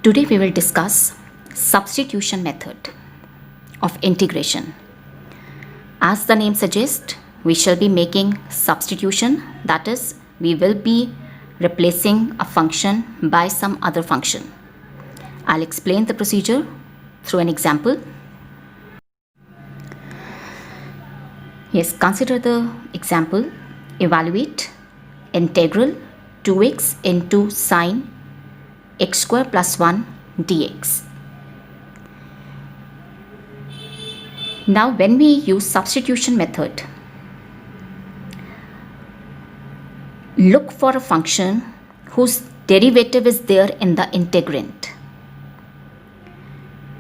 Today we will discuss substitution method of integration. As the name suggests, we shall be making substitution, that is, we will be replacing a function by some other function. I'll explain the procedure through an example. Yes, consider the example. Evaluate integral 2x into sine x square plus 1 dx. Now when we use substitution method, look for a function whose derivative is there in the integrand.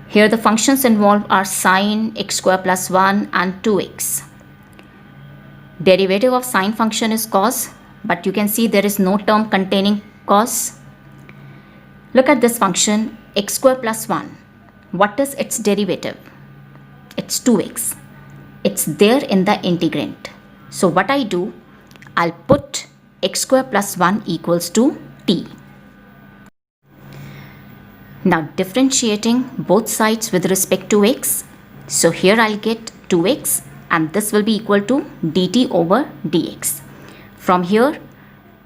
Here the functions involved are sine x square plus 1 and 2x. Derivative of sine function is cos, but you can see there is no term containing cos. Look at this function x square plus 1. What is its derivative? It's 2x. It's there in the integrand. So what I do, I'll put x square plus 1 equals to t. Now differentiating both sides with respect to x. So here I'll get 2x and this will be equal to dt over dx. From here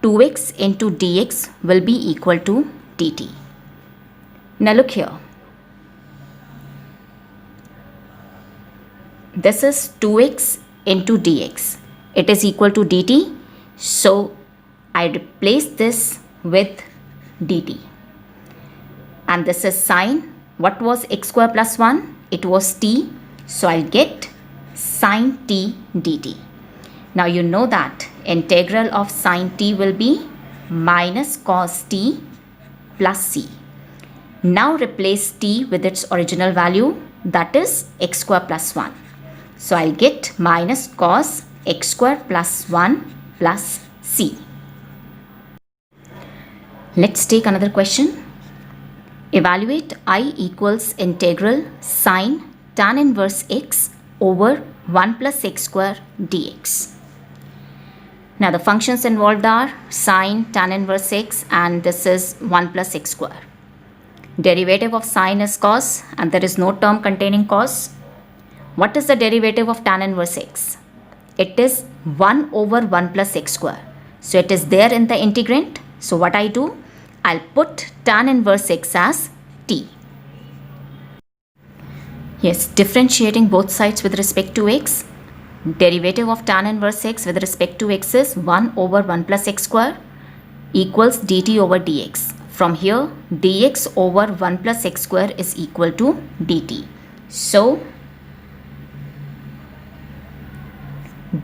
2x into dx will be equal to dt. Now look here. This is 2x into dx. It is equal to dt. So I replace this with dt. And this is sine. What was x square plus 1? It was t. So I'll get sine t dt. Now you know that integral of sine t will be minus cos t plus c. Now replace t with its original value, that is x square plus 1. So I'll get minus cos x square plus 1 plus c. Let's take another question. Evaluate I equals integral sine tan inverse x over 1 plus x square dx. Now the functions involved are sine tan inverse x and this is 1 plus x square. Derivative of sine is cos and there is no term containing cos. What is the derivative of tan inverse x? It is 1 over 1 plus x square. So it is there in the integrand. So what I do? I'll put tan inverse x as t. Yes, differentiating both sides with respect to x. Derivative of tan inverse x with respect to x is 1 over 1 plus x square equals dt over dx. From here, dx over 1 plus x square is equal to dt. So,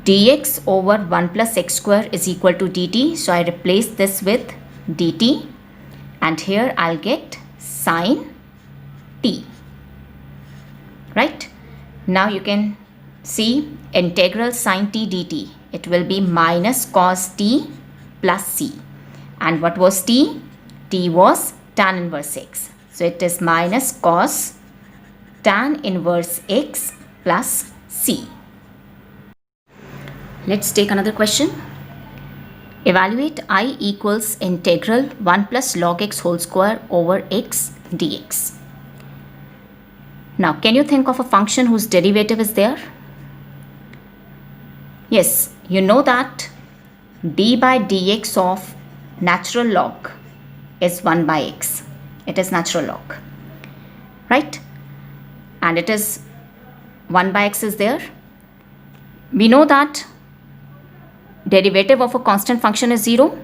dx over 1 plus x square is equal to dt. So, I replace this with dt and here I'll get sine t. Right? Now you can see integral sine t dt. It will be minus cos t plus c. And what was t? T was tan inverse x. So it is minus cos tan inverse x plus c. Let's take another question. Evaluate I equals integral 1 plus log x whole square over x dx. Now can you think of a function whose derivative is there? Yes, you know that d by dx of natural log is 1 by x. It is natural log, right? And it is 1 by x is there. We know that derivative of a constant function is 0.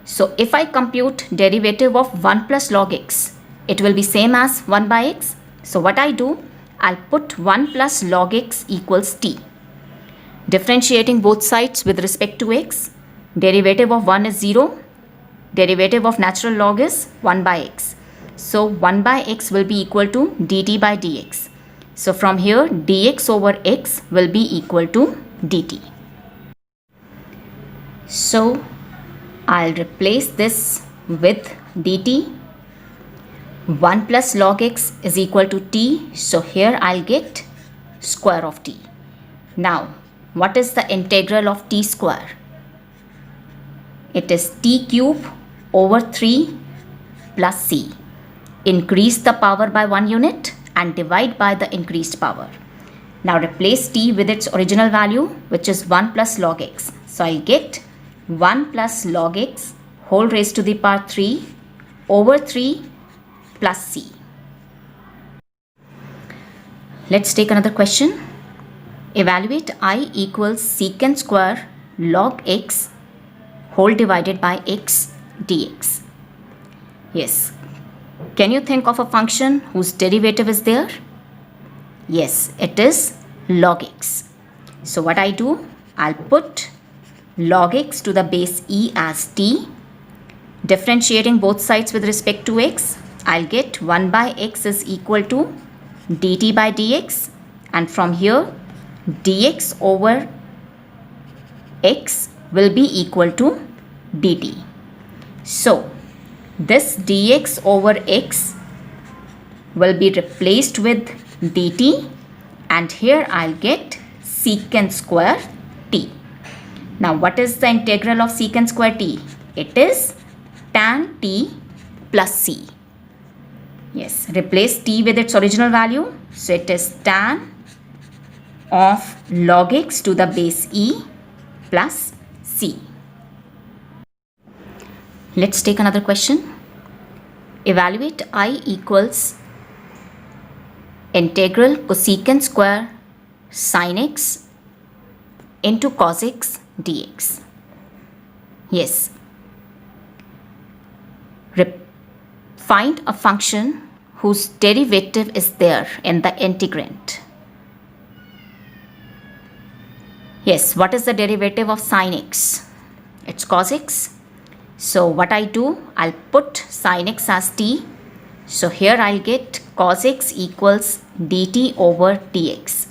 So if I compute derivative of 1 plus log x, it will be same as 1 by x. So what I do, I'll put 1 plus log x equals t. Differentiating both sides with respect to x, derivative of 1 is 0. Derivative of natural log is 1 by x. So 1 by x will be equal to dt by dx. So from here dx over x will be equal to dt. So I'll replace this with dt. 1 plus log x is equal to t. So here I'll get square of t. Now what is the integral of t square? It is t cube over 3 plus c. increase the power by 1 unit and divide by the increased power. Now replace t with its original value, which is 1 plus log x. So I'll get 1 plus log x whole raised to the power 3 over 3 plus c. Let's take another question. Evaluate I equals secant square log x whole divided by x dx. Yes. Can you think of a function whose derivative is there? Yes, it is log x. So what I do, I'll put log x to the base e as t. Differentiating both sides with respect to x, I'll get 1 by x is equal to dt by dx, and from here dx over x will be equal to dt. So this dx over x will be replaced with dt, and here I'll get secant square t. Now what is the integral of secant square t? It is tan t plus c. Yes, replace t with its original value. So it is tan of log x to the base e plus c. Let's take another question. Evaluate I equals integral cosecant square sin x into cos x dx. Yes. Find a function whose derivative is there in the integrand. Yes, what is the derivative of sin x? It's cos x. So what I do, I'll put sin x as t. So here I'll get cos x equals dt over dx.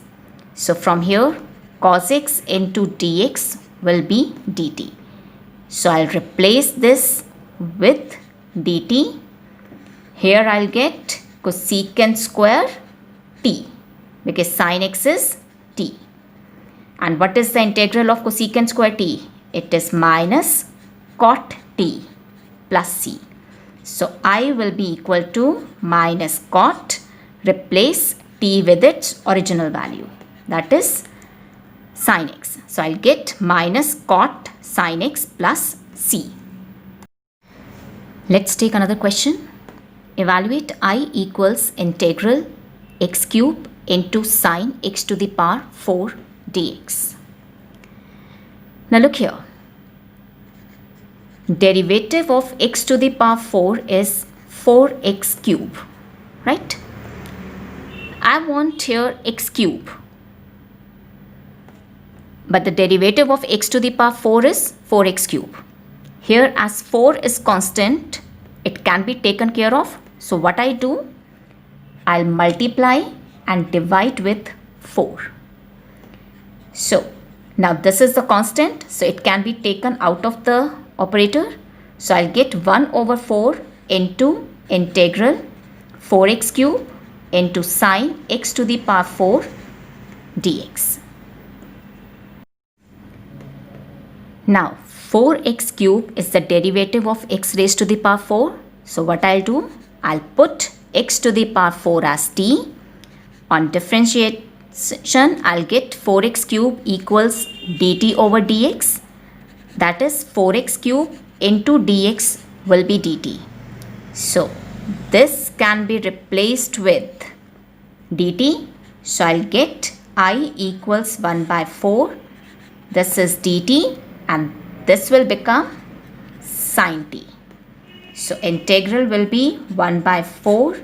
So from here cos x into dx will be dt. So I'll replace this with dt. Here I'll get cosecant square t because sin x is t. And what is the integral of cosecant square t? It is minus cot t plus c. So I will be equal to minus cot, replace t with its original value, that is sin x. So I'll get minus cot sin x plus c. Let's take another question. Evaluate I equals integral x cube into sin x to the power 4 dx. Now look here. Derivative of x to the power 4 is 4x cube, right? I want here x cube, but the derivative of x to the power 4 is 4x cube. Here as 4 is constant, it can be taken care of. So what I do, I'll multiply and divide with 4. So now this is the constant, so it can be taken out of the operator. So I'll get 1 over 4 into integral 4x cube into sin x to the power 4 dx. Now 4x cube is the derivative of x raised to the power 4. So what I'll do, I'll put x to the power 4 as t. On differentiation, I'll get 4x cube equals dt over dx. That is 4x cube into dx will be dt. So this can be replaced with dt. So I'll get I equals 1 by 4. This is dt and this will become sin t. So integral will be 1 by 4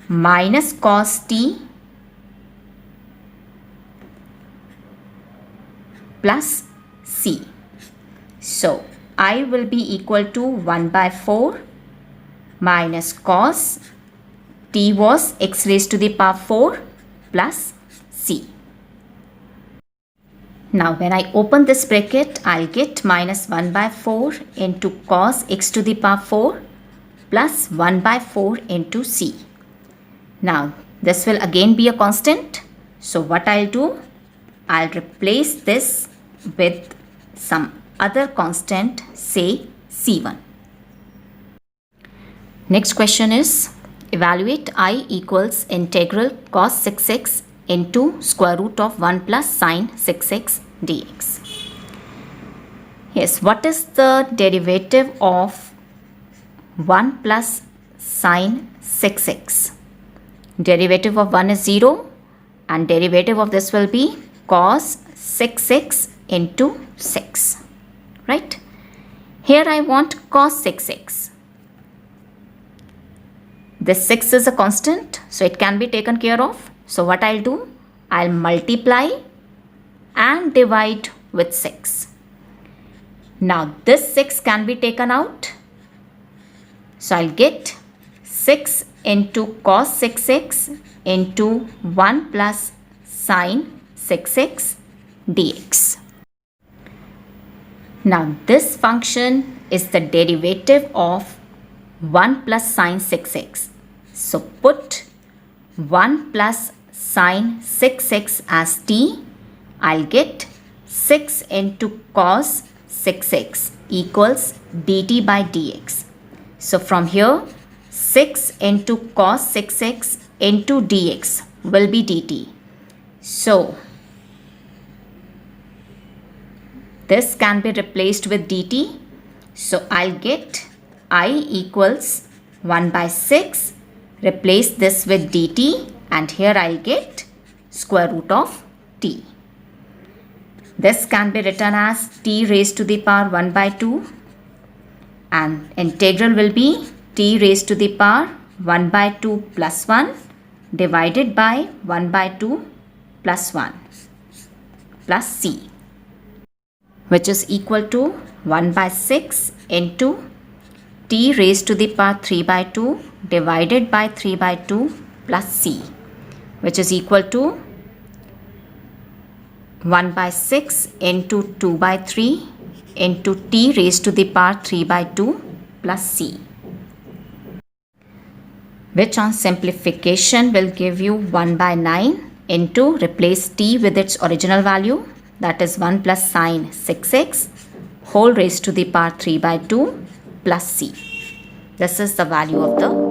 minus cos t plus c. So I will be equal to 1 by 4 minus cos t was x raised to the power 4 plus c. Now when I open this bracket, I'll get minus 1 by 4 into cos x to the power 4 plus 1 by 4 into c. Now this will again be a constant. So what I'll do, I'll replace this with some other constant, say c1. Next question is, evaluate I equals integral cos 6x into square root of 1 plus sine 6x dx. Yes, what is the derivative of 1 plus sine 6x? Derivative of 1 is 0 and derivative of this will be cos 6x into 6. Right? Here I want cos 6x. This 6 is a constant, so it can be taken care of. So what I'll do? I'll multiply and divide with 6. Now this 6 can be taken out. So I'll get 6 into cos 6x into 1 plus sine 6x dx. Now this function is the derivative of 1 plus sine 6x. So put 1 plus sine 6x as t. I'll get 6 into cos 6x equals dt by dx. So from here 6 into cos 6x into dx will be dt. So this can be replaced with dt. So I'll get I equals 1 by 6. Replace this with dt and here I'll get square root of t. This can be written as t raised to the power 1 by 2 and integral will be t raised to the power 1 by 2 plus 1 divided by 1 by 2 plus 1 plus c, which is equal to 1 by 6 into t raised to the power 3 by 2 divided by 3 by 2 plus c, which is equal to 1 by 6 into 2 by 3 into t raised to the power 3 by 2 plus c, which on simplification will give you 1 by 9 into, replace t with its original value, that is 1 plus sine 6x whole raised to the power 3 by 2 plus c. This is the value of the